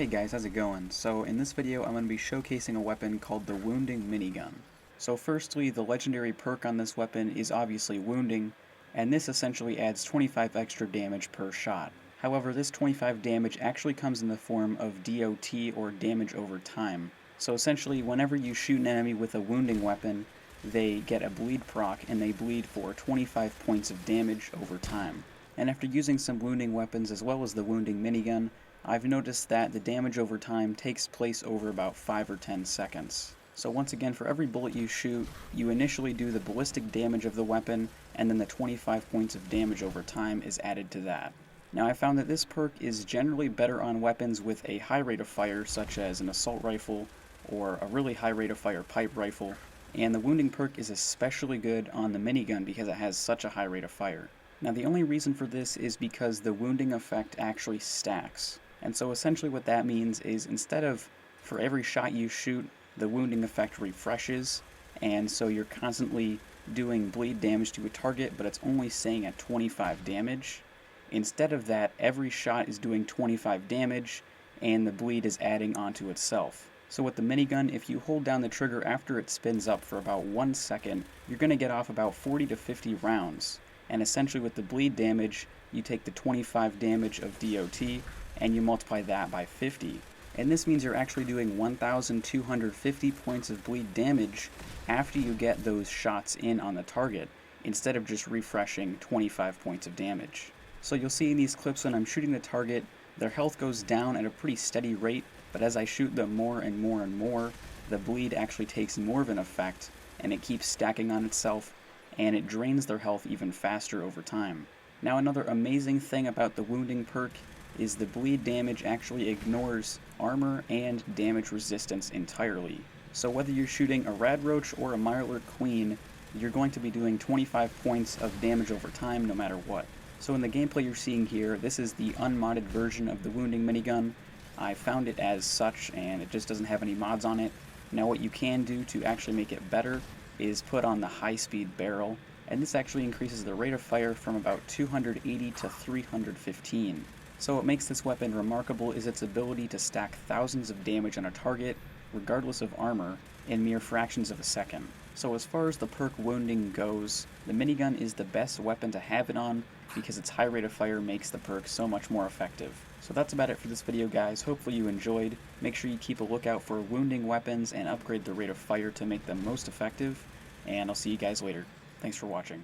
Hey guys, how's it going? So in this video I'm going to be showcasing a weapon called the Wounding Minigun. So firstly, the legendary perk on this weapon is obviously Wounding, and this essentially adds 25 extra damage per shot. However, this 25 damage actually comes in the form of DOT, or damage over time. So essentially, whenever you shoot an enemy with a wounding weapon, they get a bleed proc and they bleed for 25 points of damage over time. And after using some wounding weapons as well as the Wounding Minigun, I've noticed that the damage over time takes place over about 5 or 10 seconds. So once again, for every bullet you shoot, you initially do the ballistic damage of the weapon, and then the 25 points of damage over time is added to that. Now I found that this perk is generally better on weapons with a high rate of fire, such as an assault rifle or a really high rate of fire pipe rifle, and the wounding perk is especially good on the minigun because it has such a high rate of fire. Now the only reason for this is because the wounding effect actually stacks. And so essentially what that means is instead of for every shot you shoot, the wounding effect refreshes, and so you're constantly doing bleed damage to a target, but it's only staying at 25 damage. Instead of that, every shot is doing 25 damage, and the bleed is adding onto itself. So with the minigun, if you hold down the trigger after it spins up for about 1 second, you're going to get off about 40 to 50 rounds. And essentially with the bleed damage, you take the 25 damage of DOT, and you multiply that by 50. And this means you're actually doing 1,250 points of bleed damage after you get those shots in on the target, instead of just refreshing 25 points of damage. So you'll see in these clips when I'm shooting the target, their health goes down at a pretty steady rate, but as I shoot them more and more and more, the bleed actually takes more of an effect, and it keeps stacking on itself, and it drains their health even faster over time. Now another amazing thing about the wounding perk is the bleed damage actually ignores armor and damage resistance entirely. So whether you're shooting a Radroach or a Mirelurk Queen, you're going to be doing 25 points of damage over time no matter what. So in the gameplay you're seeing here, this is the unmodded version of the Wounding Minigun. I found it as such, and it just doesn't have any mods on it. Now what you can do to actually make it better is put on the high-speed barrel, and this actually increases the rate of fire from about 280 to 315. So what makes this weapon remarkable is its ability to stack thousands of damage on a target, regardless of armor, in mere fractions of a second. So as far as the perk wounding goes, the minigun is the best weapon to have it on because its high rate of fire makes the perk so much more effective. So that's about it for this video, guys. Hopefully you enjoyed. Make sure you keep a lookout for wounding weapons and upgrade the rate of fire to make them most effective, and I'll see you guys later. Thanks for watching.